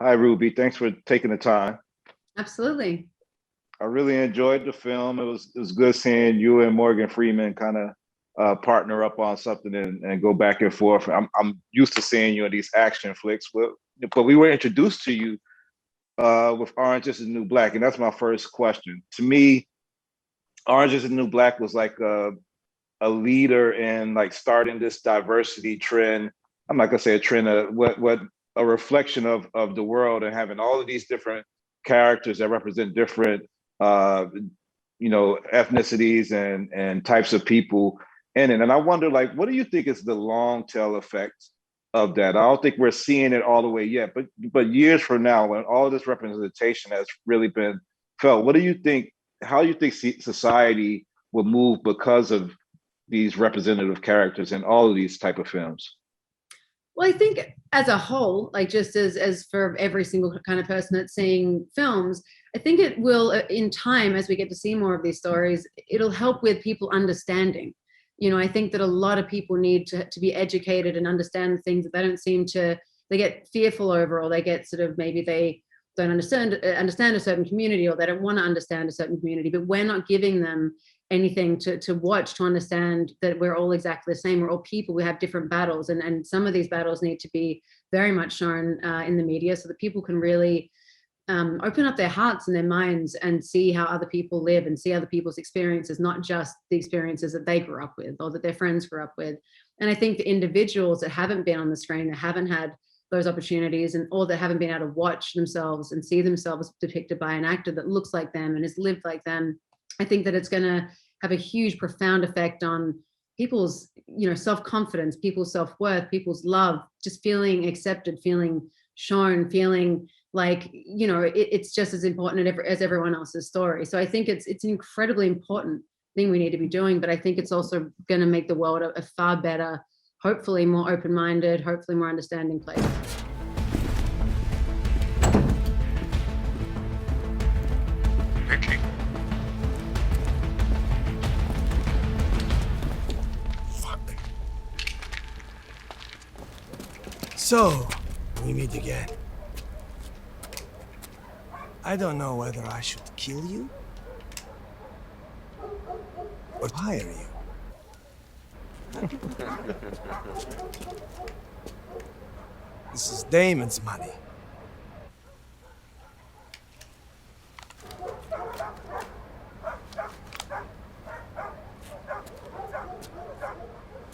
Hi, Ruby. Thanks for taking the time. Absolutely. I really enjoyed the film. It was good seeing you and Morgan Freeman kind of partner up on something and go back and forth. I'm used to seeing you in these action flicks, but we were introduced to you with Orange is the New Black, and that's my first question. To me, Orange is the New Black was like a leader in like starting this diversity trend. I'm not gonna say a trend, what a reflection of the world and having all of these different characters that represent different uh, ethnicities and types of people in it. And I wonder, like, what do you think is the long tail effect of that? I don't think we're seeing it all the way yet, but years from now, when all this representation has really been felt, what do you think? How do you think society will move because of these representative characters in all of these type of films? Well, I think as a whole, like just as for every single kind of person that's seeing films, I think it will, in time, as we get to see more of these stories, it'll help with people understanding. I think that a lot of people need to be educated and understand things that they don't seem to, they get fearful over, or they get sort of, maybe they don't understand a certain community, or they don't want to understand a certain community, but we're not giving them anything to watch to understand that we're all exactly the same. We're all people. We have different battles, and some of these battles need to be very much shown in the media, so that people can really open up their hearts and their minds and see how other people live and see other people's experiences, not just the experiences that they grew up with or that their friends grew up with. And I think the individuals that haven't been on the screen, that haven't had those opportunities, and or that haven't been able to watch themselves and see themselves depicted by an actor that looks like them and has lived like them, I think that it's going to have a huge, profound effect on people's, self-confidence, people's self-worth, people's love, just feeling accepted, feeling shown, feeling like, it's just as important as everyone else's story. So I think it's an incredibly important thing we need to be doing, but I think it's also going to make the world a far better, hopefully more open-minded, hopefully more understanding place. Vicky. Fuck. So, we meet again. I don't know whether I should kill you or hire you. This is Damon's money.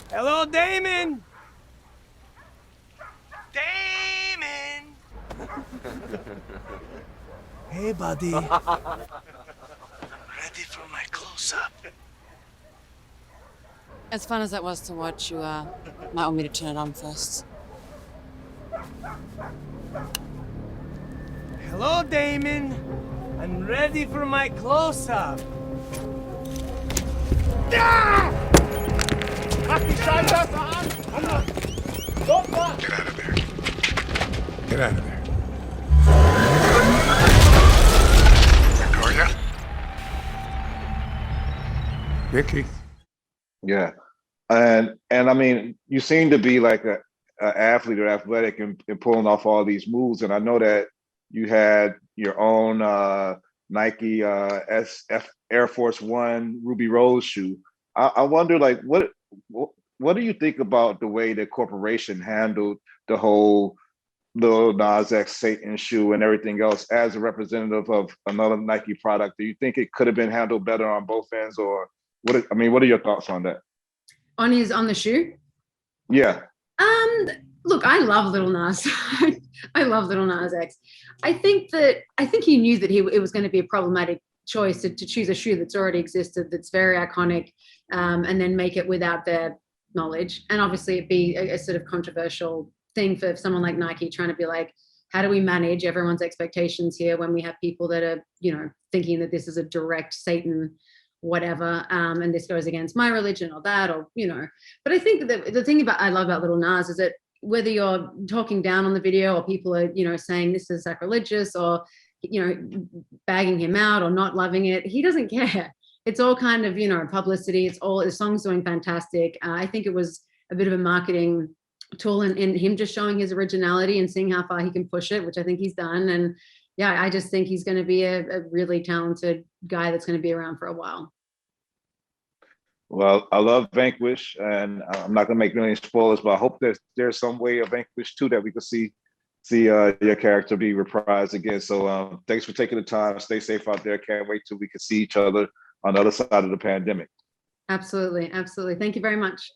Hello, Damon! Damon! Hey, buddy. Ready for my close-up? As fun as that was to watch, you might want me to turn it on first. Hello, Damon. I'm ready for my close-up. Get out of there. Get out of there. Victoria? Vicky? Yeah, and I mean, you seem to be like a athlete or athletic and pulling off all these moves. And I know that you had your own Nike SF Air Force One Ruby Rose shoe. I wonder, like, what do you think about the way the corporation handled the whole Lil Nas X Satan shoe and everything else as a representative of another Nike product? Do you think it could have been handled better on both ends, or what are your thoughts on that? On the shoe? Yeah. Look, I love Lil Nas. I love Lil Nas X. I think he knew that it was going to be a problematic choice to choose a shoe that's already existed, that's very iconic, and then make it without their knowledge. And obviously it'd be a sort of controversial thing for someone like Nike, trying to be like, how do we manage everyone's expectations here when we have people that are, thinking that this is a direct Satan whatever, and this goes against my religion or that, or but I think the thing I love about Lil Nas is that whether you're talking down on the video or people are saying this is sacrilegious, or bagging him out or not loving it, he doesn't care. It's all kind of publicity. It's all, the song's doing fantastic. I think it was a bit of a marketing tool, and him just showing his originality and seeing how far he can push it, which I think he's done. And yeah, I just think he's going to be a really talented guy that's going to be around for a while. Well, I love Vanquish, and I'm not going to make any spoilers, but I hope that there's some way of Vanquish too that we can see your character be reprised again. So thanks for taking the time. Stay safe out there. Can't wait till we can see each other on the other side of the pandemic. Absolutely. Absolutely. Thank you very much.